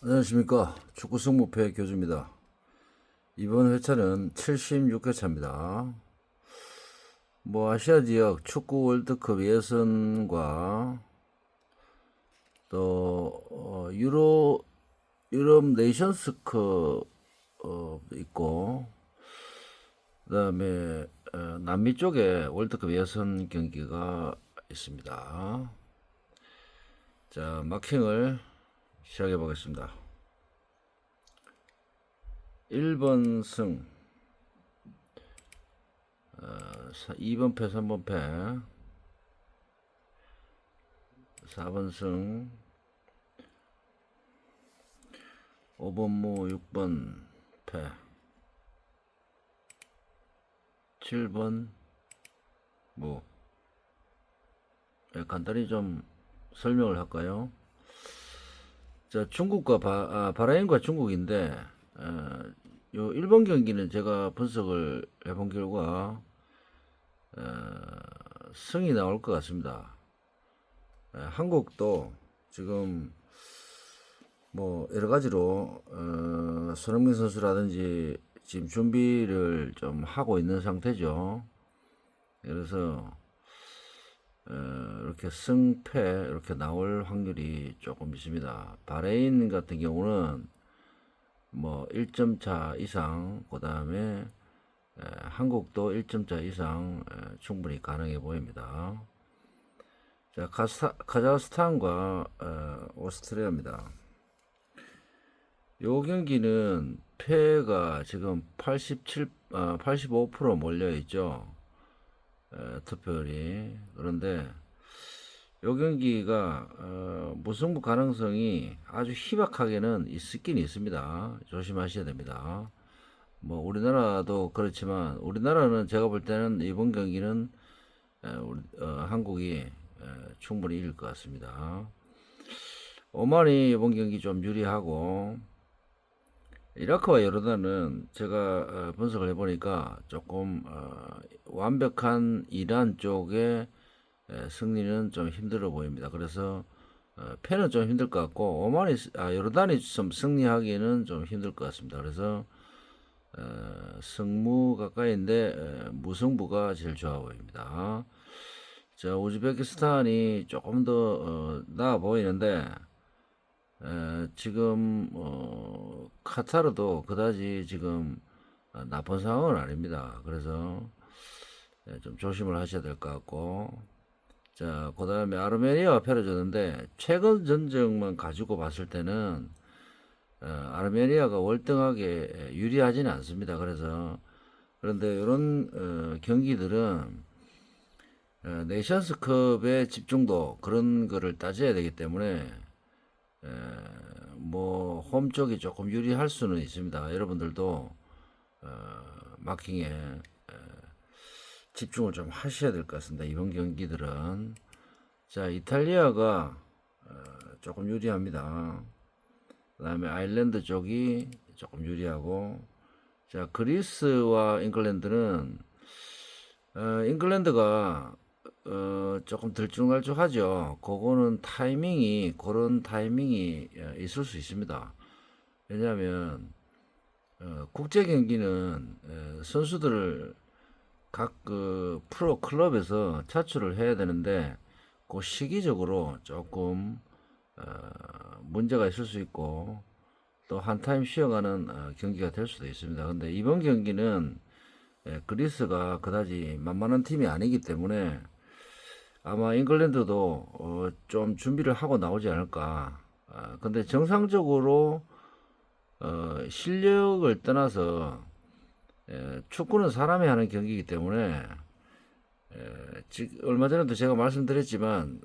안녕하십니까. 축구 승무패 교주입니다. 이번 회차는 76회차입니다. 아시아 지역 축구 월드컵 예선과 또 유럽 네이션스컵 있고, 그다음에 남미 쪽에 월드컵 예선 경기가 있습니다. 자, 마킹을 시작해 보겠습니다. 1번 승, 2번 패, 3번 패, 4번 승, 5번 무, 6번 패, 7번 무. 간단히 좀 설명을 할까요? 자, 중국과 바라인과 중국인데, 요 일본 경기는 제가 분석을 해본 결과 승이 나올 것 같습니다. 한국도 지금 여러 가지로 손흥민 선수라든지 지금 준비를 좀 하고 있는 상태죠. 그래서 이렇게 승패 이렇게 나올 확률이 조금 있습니다. 바레인 같은 경우는 1점 차 이상, 그 다음에 한국도 1점 차 이상 충분히 가능해 보입니다. 자, 카자흐스탄과 오스트리아입니다. 요 경기는 패가 지금 85% 몰려 있죠. 투표율이. 그런데 요 경기가 무승부 가능성이 아주 희박하게는 있긴 있습니다. 조심하셔야 됩니다. 우리나라도 그렇지만 우리나라는 제가 볼 때는 이번 경기는 한국이 충분히 이길 것 같습니다. 오만이 이번 경기 좀 유리하고, 이라크와 요르단은 제가 분석을 해보니까 조금 완벽한 이란 쪽의 승리는 좀 힘들어 보입니다. 그래서 패는 좀 힘들 것 같고, 요르단이 좀 승리하기에는 좀 힘들 것 같습니다. 그래서 승무 가까이인데 무승부가 제일 좋아 보입니다. 자, 우즈베키스탄이 조금 더 나아 보이는데, 지금 카타르도 그다지 지금 나쁜 상황은 아닙니다. 그래서 좀 조심을 하셔야 될 것 같고, 자, 그 다음에 아르메니아가 펴려졌는데 최근 전적만 가지고 봤을 때는 아르메니아가 월등하게 유리하지는 않습니다. 그런데 이런 경기들은 네이션스컵의 집중도 그런 거를 따져야 되기 때문에 홈 쪽이 조금 유리할 수는 있습니다. 여러분들도 마킹에 집중을 좀 하셔야 될 것 같습니다. 이번 경기들은. 자, 이탈리아가 조금 유리합니다. 그 다음에 아일랜드 쪽이 조금 유리하고, 자, 그리스와 잉글랜드는 잉글랜드가 조금 들쭉날쭉하죠. 그런 타이밍이 있을 수 있습니다. 왜냐하면 국제 경기는 선수들을 각 그 프로 클럽에서 차출을 해야 되는데, 그 시기적으로 조금 문제가 있을 수 있고, 또 한 타임 쉬어가는 경기가 될 수도 있습니다. 근데 이번 경기는 그리스가 그다지 만만한 팀이 아니기 때문에 아마 잉글랜드도 좀 준비를 하고 나오지 않을까. 근데 정상적으로 실력을 떠나서 축구는 사람이 하는 경기이기 때문에 얼마 전에도 제가 말씀드렸지만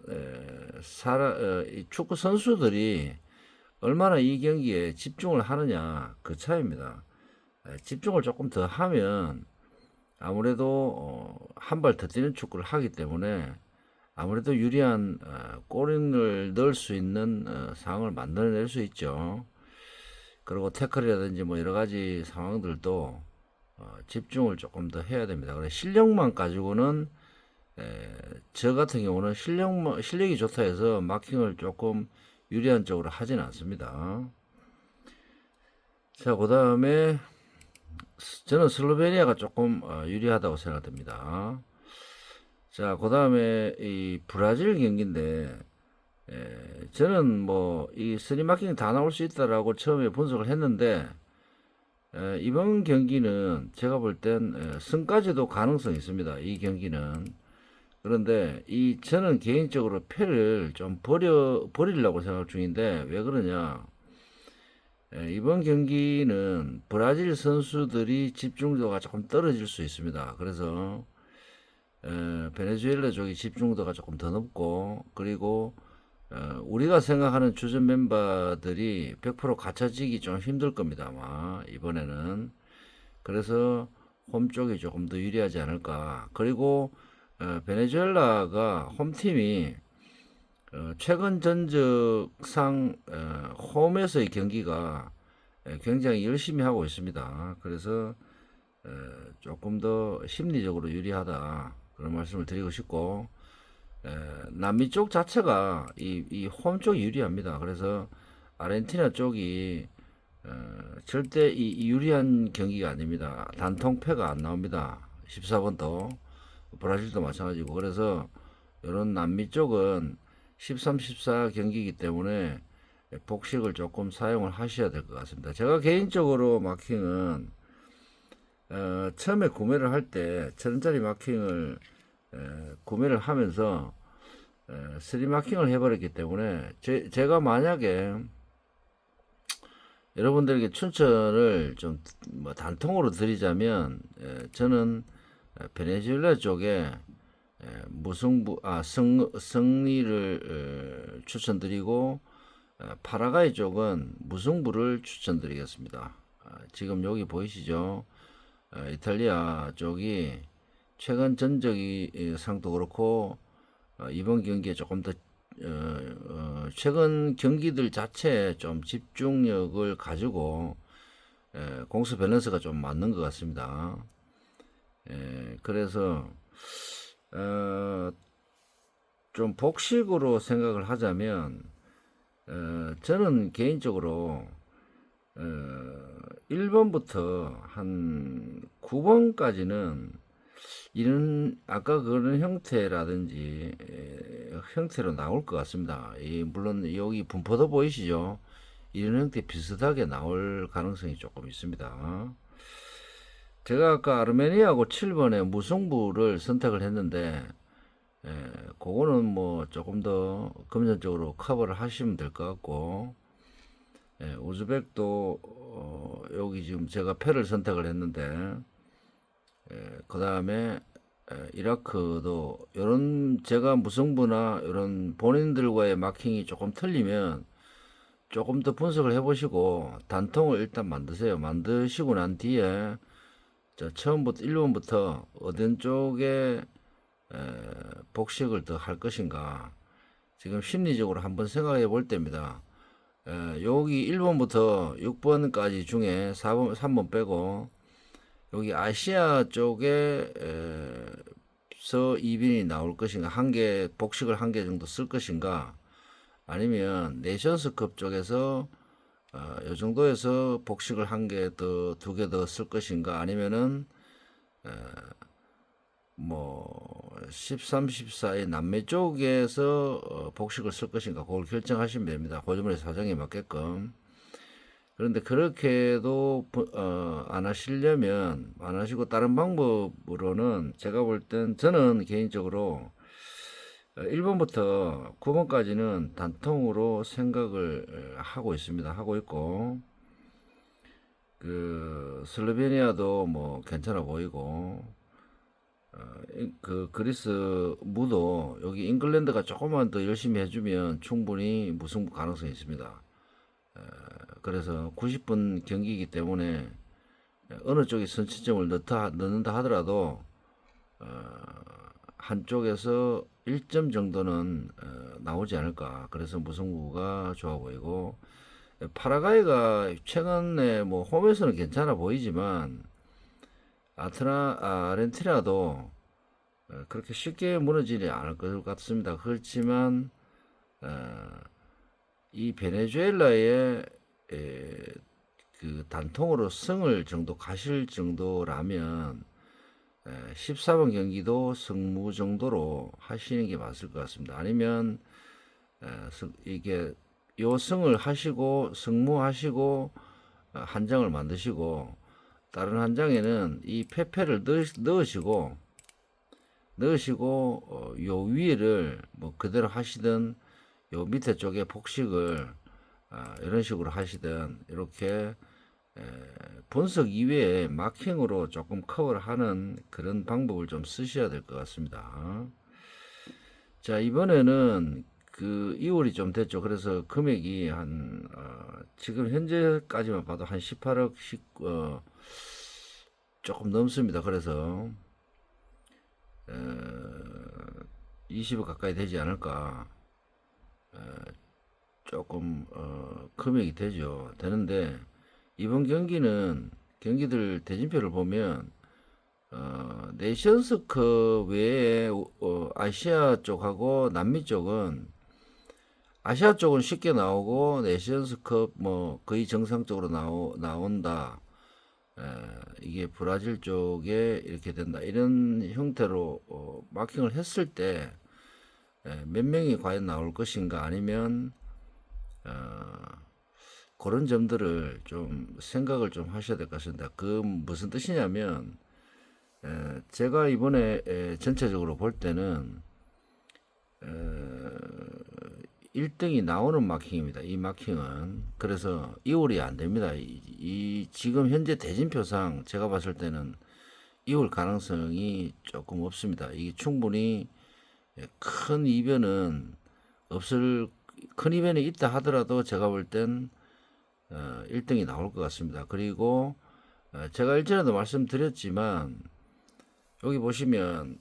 이 축구 선수들이 얼마나 이 경기에 집중을 하느냐, 그 차이입니다. 집중을 조금 더 하면 아무래도 한 발 더 뛰는 축구를 하기 때문에 아무래도 유리한 골을 넣을 수 있는 상황을 만들어낼 수 있죠. 그리고 태클이라든지 여러 가지 상황들도 집중을 조금 더 해야 됩니다. 그래 실력만 가지고는 저 같은 경우는 실력이 좋다 해서 마킹을 조금 유리한 쪽으로 하진 않습니다. 자, 그다음에 저는 슬로베니아가 조금 유리하다고 생각됩니다. 자, 그다음에 이 브라질 경기인데 저는 뭐 이 스리마킹 다 나올 수 있다라고 처음에 분석을 했는데 이번 경기는 제가 볼 땐 승까지도 가능성이 있습니다. 이 경기는. 그런데 저는 개인적으로 패를 좀 버리려고 생각 중인데 왜 그러냐? 이번 경기는 브라질 선수들이 집중도가 조금 떨어질 수 있습니다. 그래서 베네수엘라 쪽이 집중도가 조금 더 높고 그리고 우리가 생각하는 주전 멤버들이 100% 갖춰지기 좀 힘들 겁니다. 아마 이번에는. 그래서 홈 쪽이 조금 더 유리하지 않을까. 그리고 베네수엘라가 홈팀이 최근 전적상 홈에서의 경기가 굉장히 열심히 하고 있습니다. 그래서 조금 더 심리적으로 유리하다 그런 말씀을 드리고 싶고 남미 쪽 자체가 이 홈 쪽이 유리합니다. 그래서 아르헨티나 쪽이 절대 이 유리한 경기가 아닙니다. 단통패가 안 나옵니다. 14번도 브라질도 마찬가지고 그래서 이런 남미 쪽은 13, 14 경기이기 때문에 복식을 조금 사용을 하셔야 될 것 같습니다. 제가 개인적으로 마킹은 처음에 구매를 할 때 1,000원짜리 마킹을 구매를 하면서 3 마킹을 해버렸기 때문에 제가 만약에 여러분들에게 추천을 좀 뭐 단통으로 드리자면 저는 베네수엘라 쪽에 승리를 추천드리고 파라과이 쪽은 무승부를 추천드리겠습니다. 지금 여기 보이시죠? 이탈리아 쪽이 최근 전적이 상도 그렇고 이번 경기에 조금 더 최근 경기들 자체에 좀 집중력을 가지고 공수 밸런스가 좀 맞는 것 같습니다. 그래서 좀 복식으로 생각을 하자면 저는 개인적으로 1번부터 한 9번까지는 이런 아까 그런 형태라든지 형태로 나올 것 같습니다. 물론 여기 분포도 보이시죠? 이런 형태 비슷하게 나올 가능성이 조금 있습니다. 제가 아까 아르메니아하고 7번에 무승부를 선택을 했는데 그거는 뭐 조금 더 금전적으로 커버를 하시면 될 것 같고 우즈벡도 여기 지금 제가 패를 선택을 했는데 그 다음에 이라크도 이런 제가 무승부나 이런 본인들과의 마킹이 조금 틀리면 조금 더 분석을 해보시고 단통을 일단 만드세요. 만드시고 난 뒤에 처음부터 1번부터 어떤 쪽에 복식을 더 할 것인가 지금 심리적으로 한번 생각해 볼 때입니다. 여기 1번부터 6번까지 중에 3번 빼고 여기 아시아 쪽에 서 이빈이 나올 것인가 한 개 복식을 한 개 정도 쓸 것인가 아니면 네이션스컵 쪽에서 이 정도에서 복식을 한 개 더 두 개 더 쓸 것인가 아니면은 뭐 13, 14의 남미 쪽에서 복식을 쓸 것인가 그걸 결정하시면 됩니다. 고주머니 사정에 맞게끔. 그런데 그렇게도 안 하시려면 안 하시고 다른 방법으로는 제가 볼 땐 저는 개인적으로 1번부터 9번까지는 단통으로 생각을 하고 있습니다. 하고 있고 그 슬로베니아도 뭐 괜찮아 보이고 그 그리스 무도 여기 잉글랜드가 조금만 더 열심히 해주면 충분히 무승부 가능성이 있습니다. 그래서 90분 경기이기 때문에 어느 쪽이 선취점을 넣는다 하더라도 한쪽에서 1점 정도는 나오지 않을까. 그래서 무승부가 좋아 보이고 파라과이가 최근에 뭐 홈에서는 괜찮아 보이지만 아르헨티나도 그렇게 쉽게 무너지지 않을 것 같습니다. 그렇지만 이 베네수엘라의 그 그 단통으로 승을 정도 가실 정도라면 14번 경기도 승무 정도로 하시는 게 맞을 것 같습니다. 아니면 이게 요 승을 하시고 승무하시고 한 장을 만드시고 다른 한 장에는 이 패패를 넣으시고 요 위를 뭐 그대로 하시든 요 밑에 쪽에 복식을 이런 식으로 하시든 이렇게 분석 이외에 마킹으로 조금 커버를 하는 그런 방법을 좀 쓰셔야 될 것 같습니다. 자, 이번에는 그 2월이 좀 됐죠. 그래서 금액이 한 지금 현재까지만 봐도 한 18억 조금 넘습니다. 그래서 20억 가까이 되지 않을까. 조금 금액이 되는데 이번 경기는 경기들 대진표를 보면 네이션스컵 외에 아시아 쪽하고 남미 쪽은 아시아 쪽은 쉽게 나오고 네이션스컵 뭐 거의 정상적으로 나온다. 이게 브라질 쪽에 이렇게 된다. 이런 형태로 마킹을 했을 때 몇 명이 과연 나올 것인가 아니면 그런 점들을 좀 생각을 좀 하셔야 될 것 같습니다. 그 무슨 뜻이냐면 제가 이번에 전체적으로 볼 때는 1등이 나오는 마킹입니다. 이 마킹은 그래서 2월이 안 됩니다. 이 지금 현재 대진표상 제가 봤을 때는 2월 가능성이 조금 없습니다. 이게 충분히 큰 이변은 없을 큰 이변이 있다 하더라도 제가 볼 땐 1등이 나올 것 같습니다. 그리고 제가 일전에도 말씀드렸지만 여기 보시면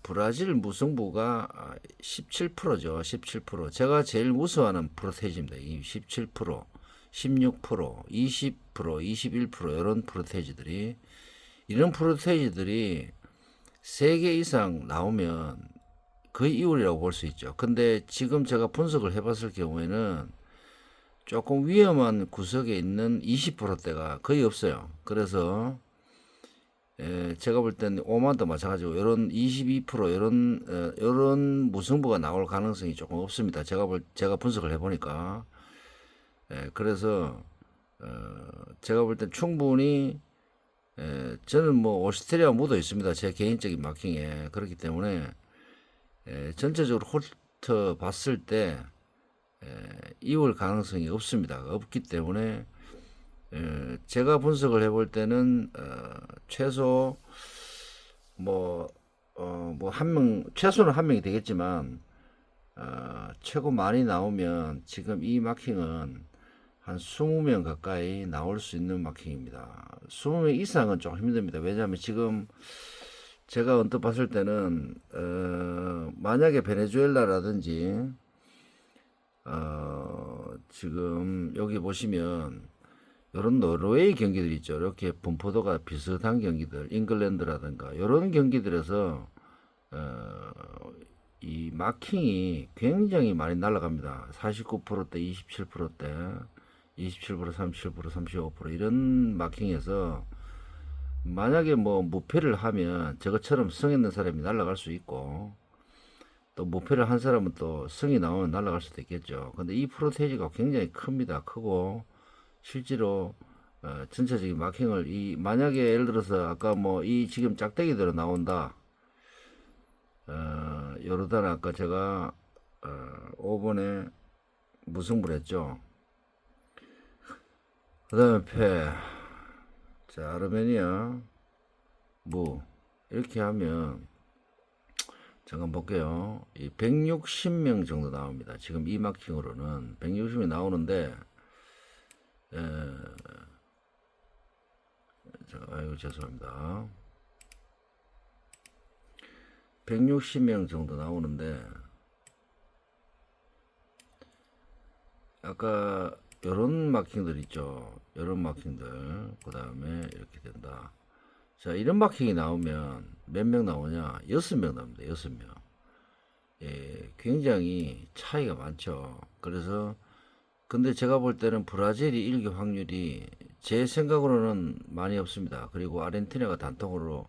브라질 무승부가 17%죠. 17%. 제가 제일 무서워하는 프로테이지입니다. 이 17%, 16%, 20%, 21% 이런 프로테이지들이 이런 프로테이지들이 3개 이상 나오면 거의 이율이라고 볼 수 있죠. 근데 지금 제가 분석을 해봤을 경우에는 조금 위험한 구석에 있는 20%대가 거의 없어요. 그래서 제가 볼 때는 오만도 마찬가지고 이런 22% 이런 무승부가 나올 가능성이 조금 없습니다. 제가 분석을 해보니까 그래서 제가 볼 땐 충분히 저는 뭐 오스트리아 묻어 있습니다. 제 개인적인 마킹에 그렇기 때문에 전체적으로 홀트 봤을 때 2월 가능성이 없습니다. 없기 때문에 제가 분석을 해볼 때는 최소 뭐 한 명 최소는 한 명이 되겠지만 최고 많이 나오면 지금 이 마킹은 한 20명 가까이 나올 수 있는 마킹입니다. 20명 이상은 좀 힘듭니다. 왜냐하면 지금 제가 언뜻 봤을 때는 만약에 베네수엘라라든지 지금 여기 보시면 이런 노르웨이 경기들 있죠. 이렇게 분포도가 비슷한 경기들, 잉글랜드라든가 이런 경기들에서 이 마킹이 굉장히 많이 날아갑니다. 49%대, 27%대, 27%, 37%, 35% 이런 마킹에서 만약에 뭐 무패를 하면 저것처럼 성 있는 사람이 날아갈 수 있고 또 무패를 한 사람은 또 성이 나오면 날아갈 수도 있겠죠. 근데 이 프로테이지가 굉장히 큽니다. 크고 실제로 전체적인 마킹을 만약에 예를 들어서 아까 뭐 이 지금 짝대기대로 나온다. 요르단 아까 제가 5번에 무승부를 했죠. 그 다음에 패. 자, 아르메니아 무 이렇게 하면 잠깐 볼게요. 이 160명 정도 나옵니다. 지금 이 마킹으로는 160명 나오는데 아이고 죄송합니다. 160명 정도 나오는데 아까 요런 마킹들 있죠. 요런 마킹들 그 다음에 이렇게 된다. 자, 이런 마킹이 나오면 몇 명 나오냐? 6명 나옵니다. 6명. 예, 굉장히 차이가 많죠. 그래서 근데 제가 볼 때는 브라질이 이길 확률이 제 생각으로는 많이 없습니다. 그리고 아르헨티나가 단통으로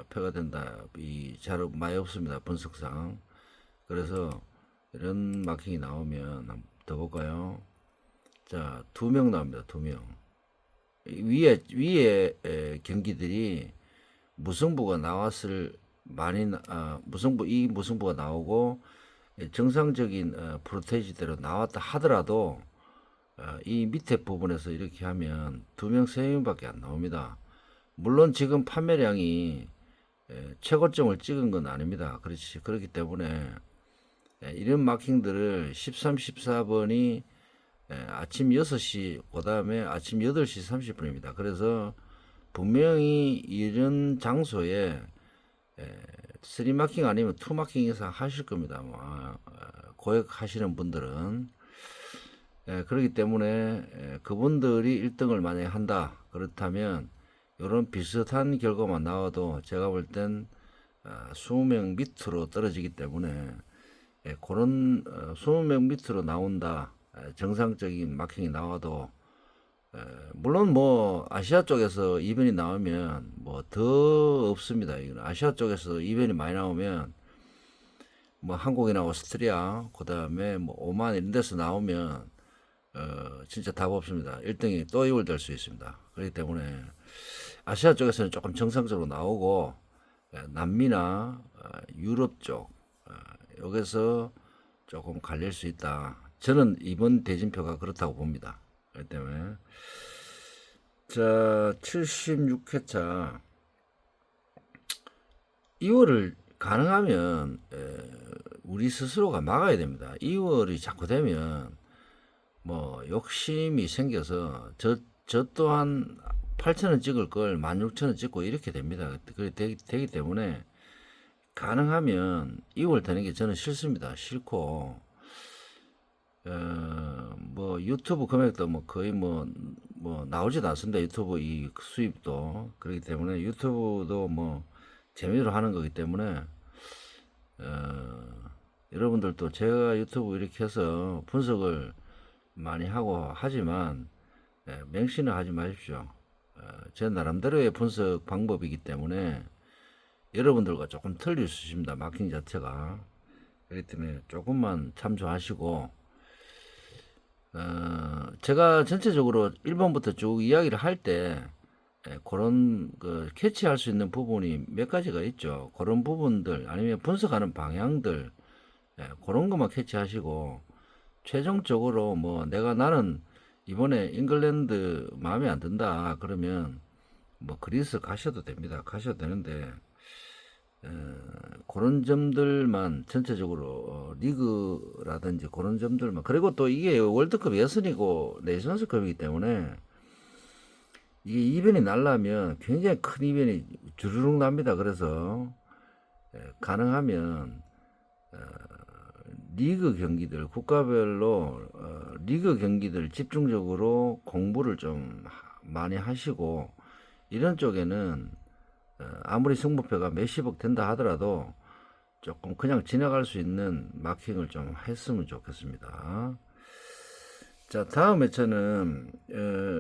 패가 된다. 이 자료 많이 없습니다. 분석상. 그래서 이런 마킹이 나오면 한번 더 볼까요? 자, 2명 나옵니다. 2명. 위에 경기들이 무승부가 나왔을 무승부가 나오고 정상적인 프로테이지대로 나왔다 하더라도 이 밑에 부분에서 이렇게 하면 2명, 3명밖에 안 나옵니다. 물론 지금 판매량이 최고점을 찍은 건 아닙니다. 그렇기 때문에 이런 마킹들을 13, 14번이 아침 6시, 그 다음에 아침 8시 30분입니다. 그래서 분명히 이런 장소에 3마킹 아니면 2마킹 이상 하실 겁니다. 고액 하시는 분들은. 그렇기 때문에 그분들이 1등을 만약에 한다. 그렇다면 이런 비슷한 결과만 나와도 제가 볼 땐 20명 밑으로 떨어지기 때문에 그런 20명 밑으로 나온다. 정상적인 마킹이 나와도 물론 뭐 아시아 쪽에서 이변이 나오면 뭐 더 없습니다. 이건 아시아 쪽에서 이변이 많이 나오면 뭐 한국이나 오스트리아 그다음에 뭐 오만 이런 데서 나오면 진짜 답 없습니다. 1등이 또 이월될 수 있습니다. 그렇기 때문에 아시아 쪽에서는 조금 정상적으로 나오고 남미나 유럽 쪽 여기서 조금 갈릴 수 있다. 저는 이번 대진표가 그렇다고 봅니다. 그렇기 때문에 자 76회차 2월을 가능하면 우리 스스로가 막아야 됩니다. 2월이 자꾸 되면 뭐 욕심이 생겨서 저 또한 8,000원 찍을 걸 16,000원 찍고 이렇게 됩니다. 되기 때문에 가능하면 2월 되는 게 저는 싫습니다. 싫고 뭐 유튜브 금액도 뭐 거의 뭐 나오지도 않습니다. 유튜브 이 수입도. 그렇기 때문에 유튜브도 뭐 재미로 하는 거기 때문에 여러분들도 제가 유튜브 이렇게 해서 분석을 많이 하고 하지만 맹신을 하지 마십시오. 제 나름대로의 분석 방법이기 때문에 여러분들과 조금 틀릴 수 있습니다. 마킹 자체가. 그렇기 때문에 조금만 참조하시고 제가 전체적으로 1번부터 쭉 이야기를 할 때 그런 캐치할 수 있는 부분이 몇 가지가 있죠. 그런 부분들 아니면 분석하는 방향들 그런 것만 캐치하시고 최종적으로 뭐 나는 이번에 잉글랜드 마음에 안 든다 그러면 뭐 그리스 가셔도 됩니다. 가셔도 되는데 그런 점들만 전체적으로 리그라든지 그런 점들만 그리고 또 이게 월드컵 예선이고 네이션스컵이기 때문에 이게 이변이 나려면 굉장히 큰 이변이 주르륵 납니다. 그래서 가능하면 리그 경기들 국가별로 리그 경기들 집중적으로 공부를 좀 많이 하시고 이런 쪽에는 아무리 승부표가 몇십억 된다 하더라도 조금 그냥 지나갈 수 있는 마킹을 좀 했으면 좋겠습니다. 자, 다음 회차는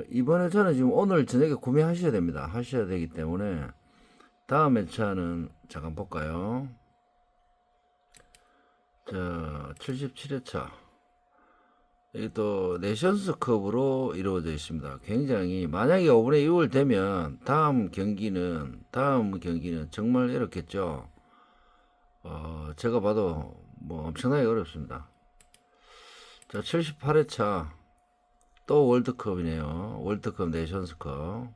이번 회차는 지금 오늘 저녁에 구매하셔야 됩니다. 하셔야 되기 때문에 다음 회차는 잠깐 볼까요? 자, 77회차. 이게 또 내션스컵으로 이루어져 있습니다. 굉장히 만약에 5분의 2월 되면 다음 경기는 정말 이렇겠죠. 제가 봐도 뭐 엄청나게 어렵습니다. 자, 78회차 또 월드컵이네요. 월드컵 내션스컵.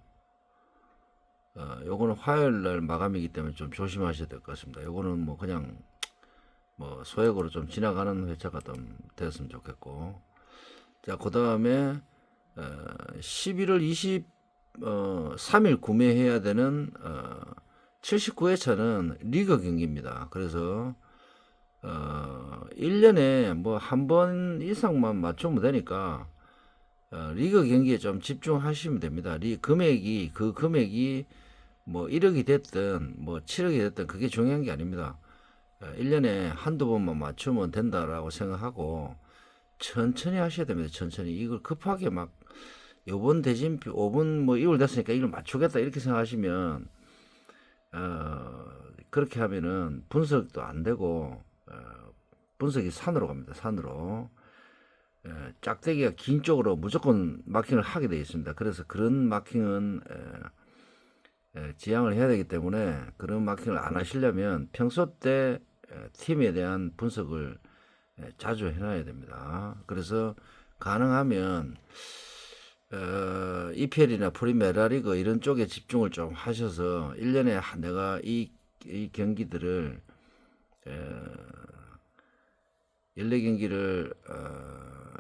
요거는 화요일 날 마감이기 때문에 좀 조심하셔야 될 것 같습니다. 요거는 뭐 그냥 뭐 소액으로 좀 지나가는 회차가 좀 됐으면 좋겠고. 자, 그 다음에 11월 23일 구매해야 되는 79회차는 리그 경기입니다. 그래서 1년에 뭐 한 번 이상만 맞추면 되니까 리그 경기에 좀 집중하시면 됩니다. 그 금액이 뭐 1억이 됐든 뭐 7억이 됐든 그게 중요한 게 아닙니다. 1년에 한두 번만 맞추면 된다라고 생각하고 천천히 하셔야 됩니다. 천천히. 이걸 급하게 막 요번 대진표 5분 뭐 2월 됐으니까 이걸 맞추겠다 이렇게 생각하시면 그렇게 하면은 분석도 안 되고 분석이 산으로 갑니다. 산으로. 짝대기가 긴 쪽으로 무조건 마킹을 하게 되어 있습니다. 그래서 그런 마킹은 지양을 해야 되기 때문에 그런 마킹을 안 하시려면 평소 때 팀에 대한 분석을 자주 해놔야 됩니다. 그래서 가능하면 EPL이나 프리메라리그 이런 쪽에 집중을 좀 하셔서 1년에 내가 이 경기들을 14경기를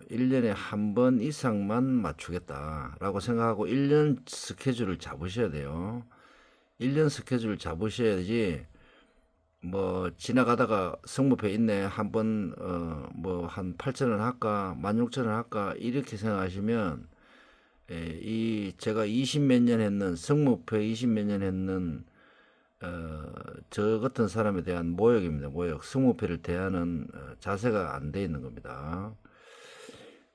1년에 한 번 이상만 맞추겠다라고 생각하고 1년 스케줄을 잡으셔야 돼요. 1년 스케줄을 잡으셔야지 뭐 지나가다가 성모표 있네 한번 뭐 한 8,000원 할까 16,000원 할까 이렇게 생각하시면 이 제가 20 몇 년 했는 성모표 20 몇 년 했는 저 같은 사람에 대한 모욕입니다. 모욕. 성모표를 대하는 자세가 안 돼 있는 겁니다.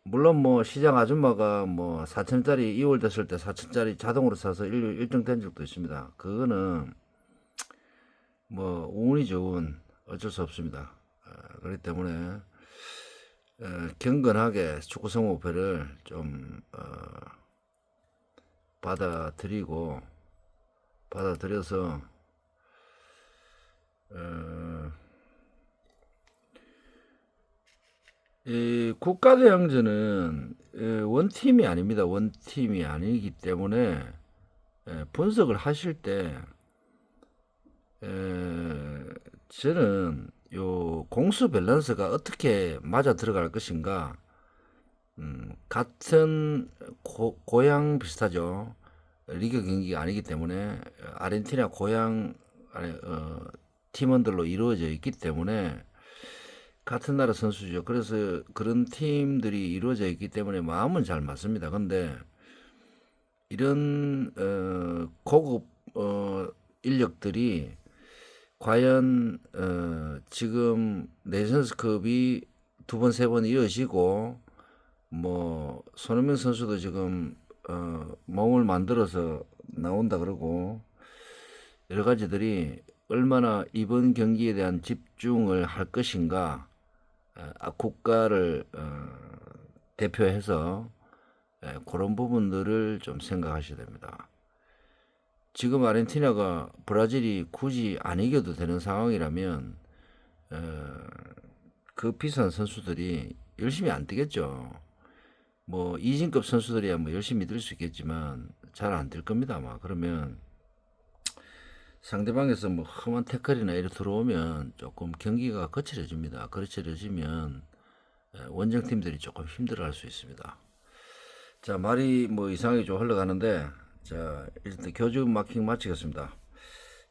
물론 뭐 시장 아줌마가 뭐 4천짜리 2월 됐을 때 4천짜리 자동으로 사서 1등 된 적도 있습니다. 그거는 뭐 운이죠. 운. 어쩔 수 없습니다. 그렇기 때문에 경건하게 축구 성모표를 좀 받아들여서 이 국가대항전은 원팀이 아닙니다. 원팀이 아니기 때문에 분석을 하실 때 저는 요 공수 밸런스가 어떻게 맞아 들어갈 것인가 같은 고향 비슷하죠. 리그 경기가 아니기 때문에 아르헨티나 고향 팀원들로 이루어져 있기 때문에 같은 나라 선수죠. 그래서 그런 팀들이 이루어져 있기 때문에 마음은 잘 맞습니다. 근데 이런 고급 인력들이 과연 지금 네이션스컵이 두 번, 세 번 이어지고 뭐 손흥민 선수도 지금 몸을 만들어서 나온다 그러고 여러 가지들이 얼마나 이번 경기에 대한 집중을 할 것인가 국가를 대표해서 그런 부분들을 좀 생각하셔야 됩니다. 지금 아르헨티나가 브라질이 굳이 안 이겨도 되는 상황이라면 그 비싼 선수들이 열심히 안 뛰겠죠. 뭐 이진급 선수들이야 뭐 열심히 뛸 수 있겠지만 잘 안 뛸 겁니다 아마. 그러면 상대방에서 뭐 험한 태클이나 이렇게 들어오면 조금 경기가 거칠어집니다. 거칠어지면 원정팀들이 조금 힘들어할 수 있습니다. 자, 말이 뭐 이상하게 좀 흘러가는데 자, 일단 교주 마킹 마치겠습니다.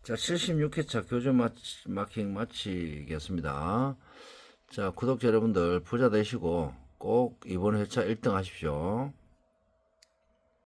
자, 76회차 교주 마킹 마치겠습니다. 자, 구독자 여러분들 부자 되시고 꼭 이번 회차 1등 하십시오.